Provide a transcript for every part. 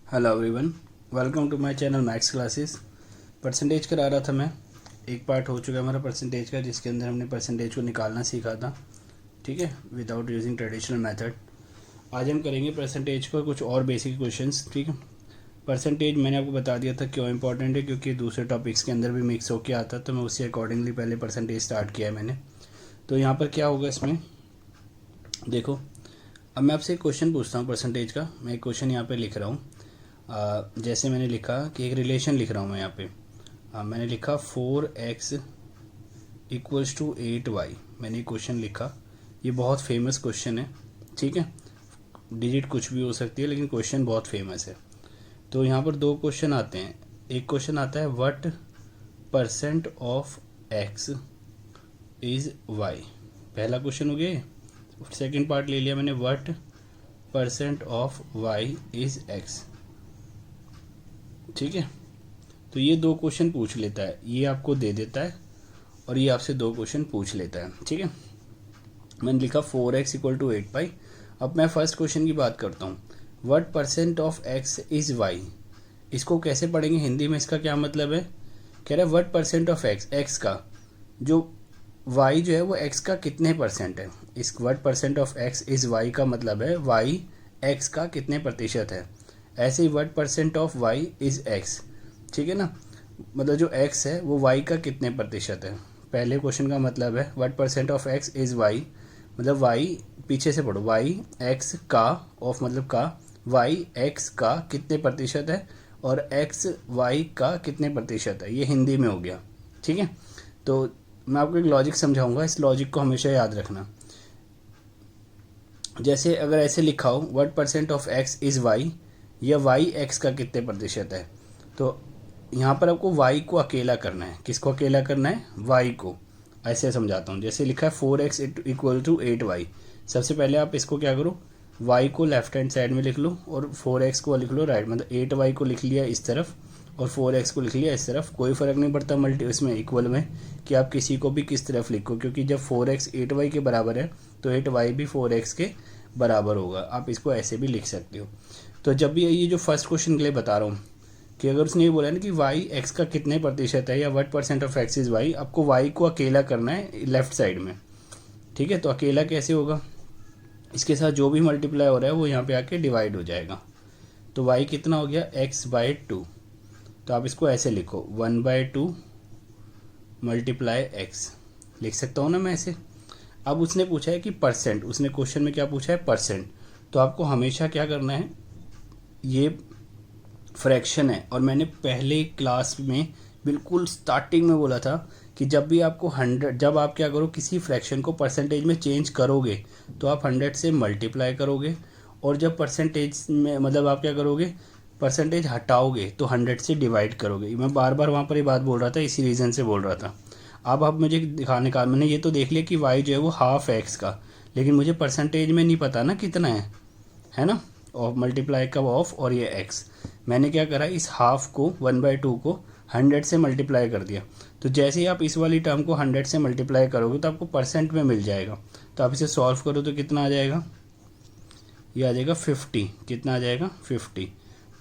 Hello everyone, welcome to my channel maths classes. Percentage करा रहा था मैं। एक पार्ट हो चुका है हमारा परसेंटेज का, जिसके अंदर हमने परसेंटेज को निकालना सीखा था, ठीक है, विदाउट यूजिंग ट्रेडिशनल मेथड। आज हम करेंगे परसेंटेज को कुछ और बेसिक क्वेश्चंस, ठीक है। परसेंटेज मैंने आपको बता दिया था क्यों इंपॉर्टेंट है, क्योंकि दूसरे टॉपिक्स के अंदर भी मिक्स होकर आता, तो मैं उसी अकॉर्डिंगली पहले परसेंटेज स्टार्ट किया है मैंने। तो यहाँ पर क्या होगा इसमें, देखो, अब मैं आपसे एक क्वेश्चन पूछता हूँ परसेंटेज का। मैं एक क्वेश्चन यहाँ पे लिख रहा हूँ। जैसे मैंने लिखा कि एक रिलेशन लिख रहा हूँ मैं यहाँ पे। मैंने लिखा 4x इक्वल्स टू 8y। मैंने ये क्वेश्चन लिखा, ये बहुत फेमस क्वेश्चन है, ठीक है। डिजिट कुछ भी हो सकती है, लेकिन क्वेश्चन बहुत फेमस है। तो यहाँ पर दो क्वेश्चन आते हैं। एक क्वेश्चन आता है what percent of x is y। पहला क्वेश्चन हो गया। सेकेंड पार्ट ले लिया मैंने, what percent of y is x, ठीक है। तो ये दो क्वेश्चन पूछ लेता है, ये आपको दे देता है और ये आपसे दो क्वेश्चन पूछ लेता है, ठीक है। मैंने लिखा 4x इक्वल टू 8y। अब मैं फर्स्ट क्वेश्चन की बात करता हूँ, what percent of x is y। इसको कैसे पढ़ेंगे हिंदी में, इसका क्या मतलब है। कह रहा है व्हाट परसेंट ऑफ x का जो y जो है वो x का कितने परसेंट है। इस what percent of x is y का मतलब है y x का कितने प्रतिशत है। ऐसे ही what percent of y is x, ठीक है ना, मतलब जो x है वो y का कितने प्रतिशत है। पहले क्वेश्चन का मतलब है what percent of x is y, मतलब y, पीछे से पढ़ो, y x का, ऑफ मतलब का, y x का कितने प्रतिशत है और x y का कितने प्रतिशत है। ये हिंदी में हो गया, ठीक है। तो मैं आपको एक लॉजिक समझाऊंगा, इस लॉजिक को हमेशा याद रखना। जैसे अगर ऐसे लिखा हो what percent of x is y, या y x का कितने प्रतिशत है, तो यहाँ पर आपको y को अकेला करना है। किसको अकेला करना है, y को। ऐसे समझाता हूँ, जैसे लिखा है 4x इक्वल टू 8y। सबसे पहले आप इसको क्या करो, y को लेफ्ट हैंड साइड में लिख लो और 4x को लिख लो राइट, मतलब 8y को लिख लिया इस तरफ और 4x को लिख लिया इस तरफ। कोई फ़र्क नहीं पड़ता मल्टी इसमें इक्वल में कि आप किसी को भी किस तरफ लिखो, क्योंकि जब 4x 8y के बराबर है तो 8y भी 4x के बराबर होगा। आप इसको ऐसे भी लिख सकते हो। तो जब भी ये जो फर्स्ट क्वेश्चन के लिए बता रहा हूँ कि अगर उसने ये बोला ना कि y x का कितने प्रतिशत है या what percent of x is y, आपको y को अकेला करना है लेफ्ट साइड में, ठीक है। तो अकेला कैसे होगा, इसके साथ जो भी मल्टीप्लाई हो रहा है वो यहाँ पे आके डिवाइड हो जाएगा। तो y कितना हो गया, x/2। तो आप इसको ऐसे लिखो 1/2 मल्टीप्लाई x, लिख सकता हूँ ना मैं ऐसे। अब उसने पूछा है कि परसेंट, उसने क्वेश्चन में क्या पूछा है, परसेंट। तो आपको हमेशा क्या करना है, ये फ्रैक्शन है और मैंने पहले क्लास में बिल्कुल स्टार्टिंग में बोला था कि जब भी आपको 100, जब आप क्या करो किसी फ्रैक्शन को परसेंटेज में चेंज करोगे तो आप 100 से मल्टीप्लाई करोगे, और जब परसेंटेज में मतलब आप क्या करोगे, परसेंटेज हटाओगे तो 100 से डिवाइड करोगे। मैं बार बार वहाँ पर ये बात बोल रहा था, इसी रीज़न से बोल रहा था। अब आप मुझे दिखाने का, मैंने ये तो देख लिया कि y जो है वो हाफ x का, लेकिन मुझे परसेंटेज में नहीं पता ना कितना है ना, और मल्टीप्लाई का ऑफ और ये x। मैंने क्या करा, इस हाफ को 1/2 को 100 से मल्टीप्लाई कर दिया। तो जैसे ही आप इस वाली टर्म को 100 से मल्टीप्लाई करोगे तो आपको परसेंट में मिल जाएगा। तो आप इसे सॉल्व करो तो कितना आ जाएगा, ये आ जाएगा 50। कितना आ जाएगा, 50।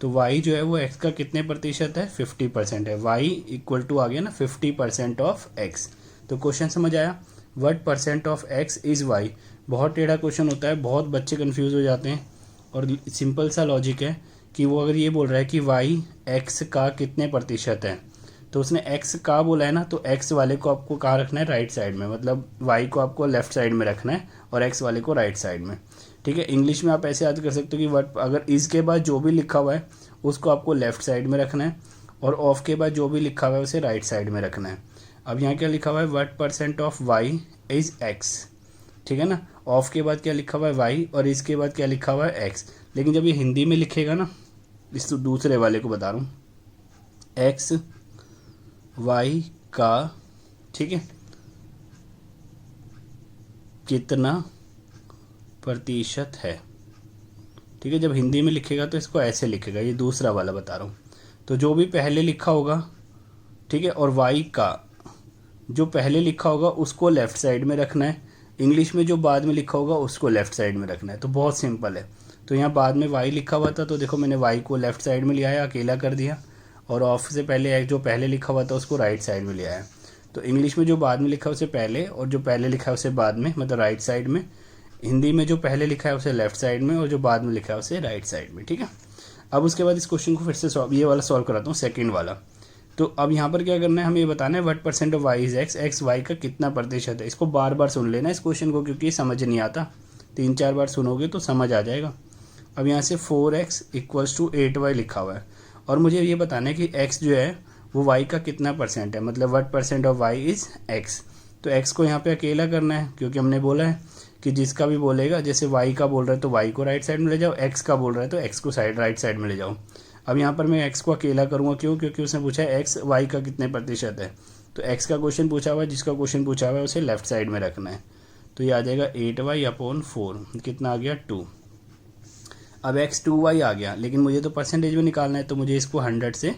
तो y जो है वो x का कितने प्रतिशत है, 50% है। y इक्वल टू आ गया ना 50% ऑफ x। तो क्वेश्चन समझ आया, what percent of x is y। बहुत टेढ़ा क्वेश्चन होता है, बहुत बच्चे कंफ्यूज हो जाते हैं, और सिंपल सा लॉजिक है कि वो अगर ये बोल रहा है कि y x का कितने प्रतिशत है, तो उसने x का बोला है ना, तो x वाले को आपको कहाँ रखना है, राइट साइड में, मतलब y को आपको लेफ्ट साइड में रखना है और x वाले को राइट साइड में, ठीक है। इंग्लिश में आप ऐसे याद कर सकते हो कि व्हाट, अगर इज के बाद जो भी लिखा हुआ है उसको आपको लेफ्ट साइड में रखना है और ऑफ के बाद जो भी लिखा हुआ है उसे राइट साइड में रखना है। अब यहाँ क्या लिखा हुआ है, what percent of y is x, ठीक है ना। ऑफ के बाद क्या लिखा हुआ है, y, और इसके बाद क्या लिखा हुआ है, x। लेकिन जब ये हिंदी में लिखेगा ना, इस दूसरे वाले को बता रहा हूँ, x y का, ठीक है, कितना प्रतिशत है, ठीक है। जब हिंदी में लिखेगा तो इसको ऐसे लिखेगा, ये दूसरा वाला बता रहा हूँ। तो जो भी पहले लिखा होगा, ठीक है, और y का जो पहले लिखा होगा उसको लेफ्ट साइड में रखना है, इंग्लिश में जो बाद में लिखा होगा उसको लेफ्ट साइड में रखना है। तो बहुत सिंपल है। तो यहाँ बाद में y लिखा हुआ था, तो देखो मैंने y को लेफ़्ट साइड में लिया है, अकेला कर दिया, और ऑफ से पहले जो पहले लिखा हुआ था उसको राइट साइड में लिया है। तो इंग्लिश में जो बाद में लिखा है उसे पहले, और जो पहले लिखा है उसे बाद में, मतलब राइट साइड में। हिंदी में जो पहले लिखा है उसे लेफ़्ट साइड में, और जो बाद में लिखा है उसे राइट साइड में, ठीक है। अब उसके बाद इस क्वेश्चन को फिर से ये वाला सॉल्व कराता हूँ, सेकेंड वाला। तो अब यहाँ पर क्या करना है, हमें ये बताना है what percent of y is x, x y का कितना प्रतिशत है। इसको बार बार सुन लेना इस क्वेश्चन को, क्योंकि समझ नहीं आता, 3-4 बार सुनोगे तो समझ आ जाएगा। अब यहाँ से 4x = 8y लिखा हुआ है, और मुझे ये बताना है कि x जो है वो y का कितना परसेंट है, मतलब what percent of y is x। तो x को यहाँ पे अकेला करना है, क्योंकि हमने बोला है कि जिसका भी बोलेगा, जैसे y का बोल रहा है तो y को राइट साइड में ले जाओ, x का बोल रहा है तो x को राइट साइड में ले जाओ। अब यहाँ पर मैं x को अकेला करूँगा, क्यों? क्योंकि उसने पूछा है x y का कितने प्रतिशत है। तो x का क्वेश्चन पूछा हुआ है, जिसका क्वेश्चन पूछा हुआ है उसे लेफ्ट साइड में रखना है। तो ये आ जाएगा 8y/4, कितना आ गया 2। अब x 2y आ गया, लेकिन मुझे तो परसेंटेज में निकालना है, तो मुझे इसको 100 से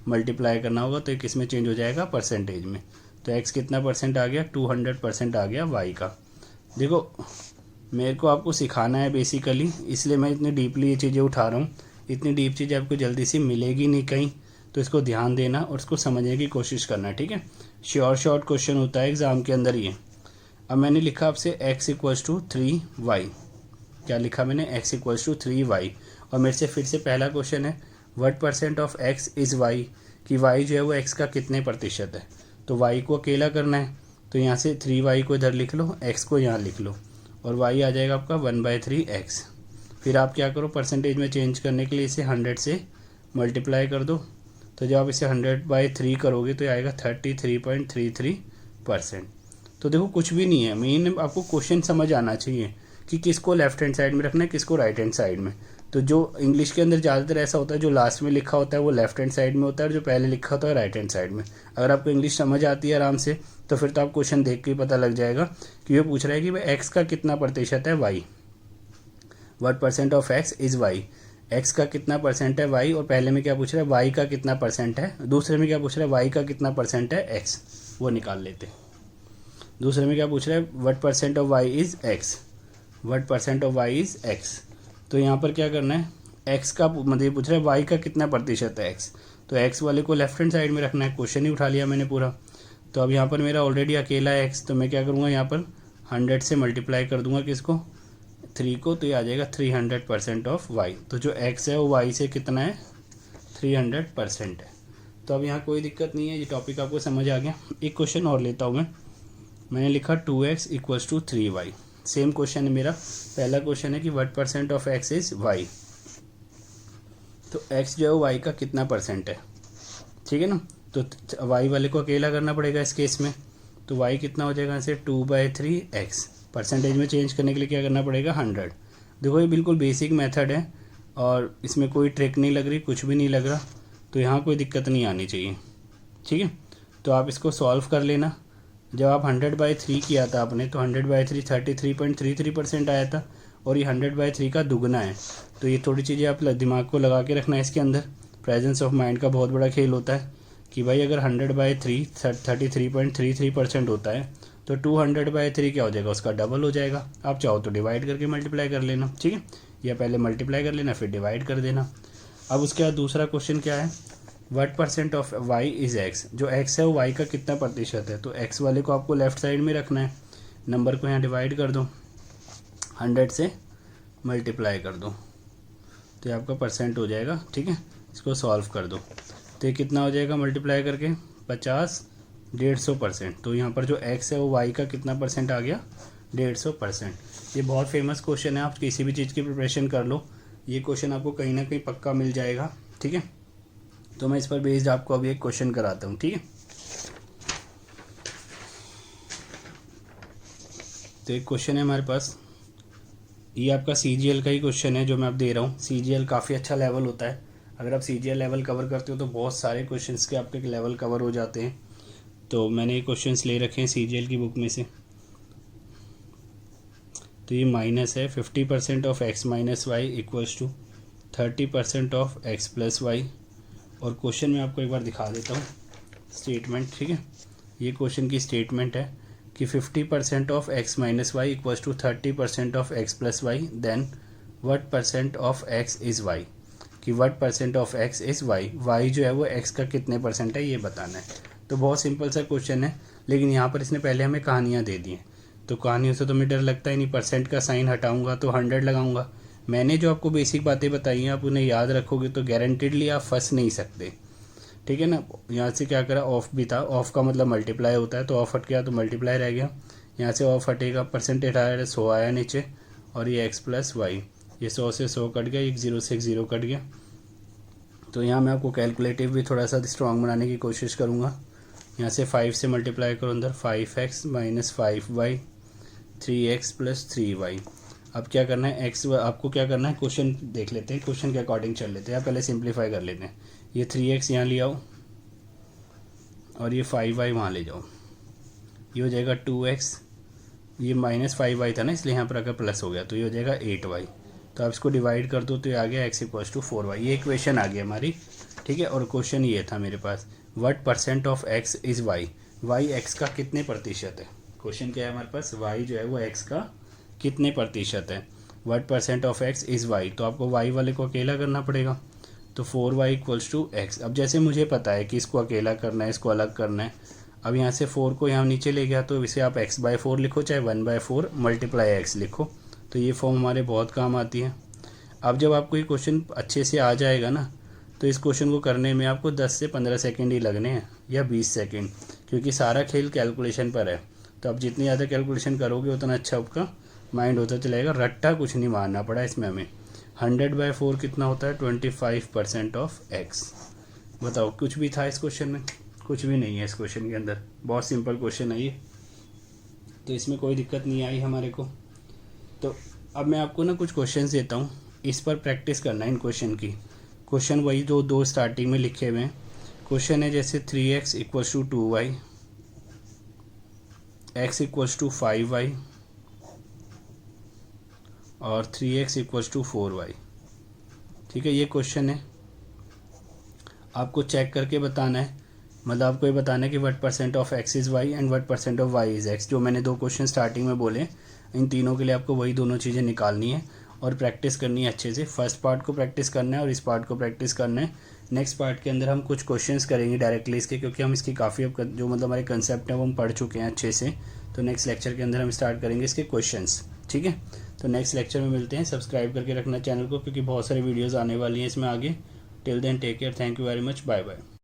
मल्टीप्लाई करना होगा, तो किस में चेंज हो जाएगा, परसेंटेज में। तो x कितना परसेंट आ गया, 200% आ गया y का। देखो मेरे को आपको सिखाना है बेसिकली, इसलिए मैं इतनी डीपली ये चीज़ें उठा रहा हूँ। इतनी डीप चीज़ें आपको जल्दी से मिलेगी नहीं कहीं, तो इसको ध्यान देना और इसको समझने की कोशिश करना, ठीक है। शॉर्ट क्वेश्चन होता है एग्ज़ाम के अंदर ये। अब मैंने लिखा आपसे x = 3y, क्या लिखा मैंने, x = 3y, और मेरे से फिर से पहला क्वेश्चन है what percent of x is y, कि y जो है वो x का कितने प्रतिशत है। तो y को अकेला करना है, तो यहाँ से 3y को इधर लिख लो, x को यहाँ लिख लो, और y आ जाएगा आपका 1/3x। फिर आप क्या करो, परसेंटेज में चेंज करने के लिए इसे 100 से मल्टीप्लाई कर दो। तो जब आप इसे 100/3 करोगे तो आएगा 33.33%। तो देखो कुछ भी नहीं है, मेन आपको क्वेश्चन समझ आना चाहिए कि किसको लेफ्ट हैंड साइड में रखना है, किसको राइट हैंड साइड में। तो जो इंग्लिश के अंदर ज़्यादातर ऐसा होता है, जो लास्ट में लिखा होता है वो लेफ्ट हैंड साइड में होता है, और जो पहले लिखा होता है राइट हैंड साइड में। अगर आपको इंग्लिश समझ आती है आराम से, तो फिर तो आप क्वेश्चन देख के ही पता लग जाएगा कि ये पूछ रहा है कि भाई एक्स का कितना प्रतिशत है y, what percent of x is y, x का कितना परसेंट है वाई, और पहले में क्या पूछ रहा है वाई का कितना परसेंट है, दूसरे में क्या पूछ रहा है वाई का कितना परसेंट है एक्स, वो निकाल लेते। दूसरे में क्या पूछ रहा है what percent of y is x, what percent of y is x. तो यहाँ पर क्या करना है, एक्स का मतलब पूछ रहा है वाई का कितना प्रतिशत है एक्स, तो एक्स वाले को लेफ्ट हैंड साइड में रखना है। क्वेश्चन ही उठा लिया मैंने पूरा। तो अब यहाँ पर मेरा ऑलरेडी अकेला है एक्स, तो मैं क्या करूँगा, यहाँ पर 100 से मल्टीप्लाई कर दूंगा किसको, 3 को, तो ये आ जाएगा 300% ऑफ वाई। तो जो एक्स है वो वाई से कितना है, 300% है। तो अब यहाँ कोई दिक्कत नहीं है, ये टॉपिक आपको समझ आ गया। एक क्वेश्चन और लेता हूँ मैंने लिखा 2x = 3y। सेम क्वेश्चन है मेरा। पहला क्वेश्चन है कि what percent of x is y, तो x जो है वाई का कितना परसेंट है, ठीक है ना। तो y वाले को अकेला करना पड़ेगा इस केस में, तो y कितना हो जाएगा, इसे 2/3x। परसेंटेज में चेंज करने के लिए क्या करना पड़ेगा, 100। देखो ये बिल्कुल बेसिक मेथड है, और इसमें कोई ट्रिक नहीं लग रही, कुछ भी नहीं लग रहा, तो यहाँ कोई दिक्कत नहीं आनी चाहिए, ठीक है। तो आप इसको सॉल्व कर लेना। जब आप 100/3 किया था आपने, तो 100/3 33.33% आया था, और ये 100/3 का दुगना है। तो ये थोड़ी चीज़ें आप दिमाग को लगा के रखना है इसके अंदर। प्रेजेंस ऑफ माइंड का बहुत बड़ा खेल होता है कि भाई अगर 100/3 33.33% होता है, तो 200/3 क्या हो जाएगा, उसका डबल हो जाएगा। आप चाहो तो डिवाइड करके मल्टीप्लाई कर लेना, ठीक है, या पहले मल्टीप्लाई कर लेना फिर डिवाइड कर देना। अब उसके बाद दूसरा क्वेश्चन क्या है, what percent of y is x, जो एक्स है वो वाई का कितना प्रतिशत है। तो एक्स वाले को आपको लेफ्ट साइड में रखना है, नंबर को यहाँ डिवाइड कर दो, 100 से मल्टीप्लाई कर दो, तो ये आपका परसेंट हो जाएगा, ठीक है। इसको सॉल्व कर दो, तो ये कितना हो जाएगा मल्टीप्लाई करके, 50 150%। तो यहाँ पर जो एक्स है वो वाई का कितना परसेंट आ गया, 150%। ये बहुत फेमस क्वेश्चन है, आप किसी भी चीज़ की प्रिपरेशन कर लो, ये क्वेश्चन आपको कहीं ना कहीं पक्का मिल जाएगा, ठीक है। तो मैं इस पर बेस्ड आपको अभी एक क्वेश्चन कराता हूँ, ठीक है। तो एक क्वेश्चन है हमारे पास, ये आपका CGL का ही क्वेश्चन है जो मैं आप दे रहा हूँ। CGL काफ़ी अच्छा लेवल होता है, अगर आप CGL लेवल कवर करते हो तो बहुत सारे क्वेश्चंस के आपके लेवल कवर हो जाते हैं। तो मैंने ये क्वेश्चंस ले रखे हैं CGL की बुक में से। तो ये माइनस है 50% of x - y = 30% of x + y। और क्वेश्चन में आपको एक बार दिखा देता हूँ स्टेटमेंट, ठीक है। ये क्वेश्चन की स्टेटमेंट है कि 50% of x - y = 30% of x + y, then what percent of x is y, कि what percent of x is y, y जो है वो एक्स का कितने परसेंट है ये बताना है। तो बहुत सिंपल सा क्वेश्चन है, लेकिन यहाँ पर इसने पहले हमें कहानियाँ दे दी हैं, तो कहानियों से तो मुझे डर लगता ही नहीं, परसेंट का साइन हटाऊंगा तो 100 लगाऊंगा। मैंने जो आपको बेसिक बातें बताई हैं आप उन्हें याद रखोगे तो गारंटेडली आप फंस नहीं सकते, ठीक है ना। यहाँ से क्या करा, ऑफ भी था, ऑफ का मतलब मल्टीप्लाई होता है, तो ऑफ हट गया तो मल्टीप्लाई रह गया, यहाँ से ऑफ हटेगा, परसेंटेज आया 100 आया नीचे, और ये एक्स प्लस वाई, ये 100 से 100 कट गया, एक 0 से 1 0 कट गया। तो यहाँ मैं आपको कैलकुलेटिव भी थोड़ा सा स्ट्रॉन्ग बनाने की कोशिश करूँगा। यहाँ से 5 से मल्टीप्लाई करो अंदर, 5x minus 5y, 3x plus 3y। अब क्या करना है, एक्स आपको क्या करना है, क्वेश्चन देख लेते हैं, क्वेश्चन के अकॉर्डिंग चल लेते हैं, पहले सिंप्लीफाई कर लेते हैं। ये 3x यहाँ ले आओ और ये 5y वहाँ ले जाओ, ये हो जाएगा 2x, ये माइनस 5y था ना इसलिए यहाँ पर अगर प्लस हो गया तो ये हो जाएगा 8y। तो आप इसको डिवाइड कर दो तो ये आ गया x इक्वल्स टू 4y, ये इक्वेशन आ गई हमारी, ठीक है। और क्वेश्चन ये था मेरे पास, what percent of x is y, y x का कितने प्रतिशत है। क्वेश्चन क्या है हमारे पास, y जो है वो x का कितने प्रतिशत है, what percent of x is y, तो आपको y वाले को अकेला करना पड़ेगा, तो 4y इक्वल्स टू x। अब जैसे मुझे पता है कि इसको अकेला करना है, इसको अलग करना है, अब यहाँ से 4 को यहाँ नीचे ले गया तो इसे आप x/4 लिखो, चाहे 1/4 मल्टीप्लाई x लिखो, तो ये फॉर्म हमारे बहुत काम आती है। अब जब आपको ये क्वेश्चन अच्छे से आ जाएगा ना, तो इस क्वेश्चन को करने में आपको 10 से 15 सेकंड ही लगने हैं या 20 सेकंड, क्योंकि सारा खेल कैलकुलेशन पर है। तो आप जितनी ज़्यादा कैलकुलेशन करोगे उतना अच्छा आपका माइंड होता चलेगा, रट्टा कुछ नहीं मारना पड़ा इसमें हमें। 100/4 कितना होता है, 25% ऑफ x। बताओ कुछ भी था इस क्वेश्चन में, कुछ भी नहीं है इस क्वेश्चन के अंदर, बहुत सिंपल क्वेश्चन है ये, तो इसमें कोई दिक्कत नहीं आई हमारे को। तो अब मैं आपको ना कुछ क्वेश्चंस देता हूँ, इस पर प्रैक्टिस करना है इन क्वेश्चन की। क्वेश्चन वही जो दो स्टार्टिंग में लिखे हुए हैं। क्वेश्चन है जैसे 3x equals to 2y, x equals to 5y और 3x इक्वल्स टू 4y, ठीक है। ये क्वेश्चन है, आपको चेक करके बताना है, मतलब आपको ये बताना है कि what percent of x is y and what percent of y is x। जो मैंने दो क्वेश्चन स्टार्टिंग में बोले, इन तीनों के लिए आपको वही दोनों चीज़ें निकालनी है और प्रैक्टिस करनी है अच्छे से। फर्स्ट पार्ट को प्रैक्टिस करना है और इस पार्ट को प्रैक्टिस करना है। नेक्स्ट पार्ट के अंदर हम कुछ क्वेश्चंस करेंगे डायरेक्टली इसके, क्योंकि हम इसकी काफ़ी अब जो मतलब हमारे कंसेप्ट हैं वो हम पढ़ चुके हैं अच्छे से। तो नेक्स्ट लेक्चर के अंदर हम स्टार्ट करेंगे इसके क्वेश्चंस, ठीक है। तो नेक्स्ट लेक्चर में मिलते हैं, सब्सक्राइब करके रखना चैनल को, क्योंकि बहुत सारी वीडियोज़ आने वाली हैं इसमें आगे। Till then take care, thank you very much, bye bye.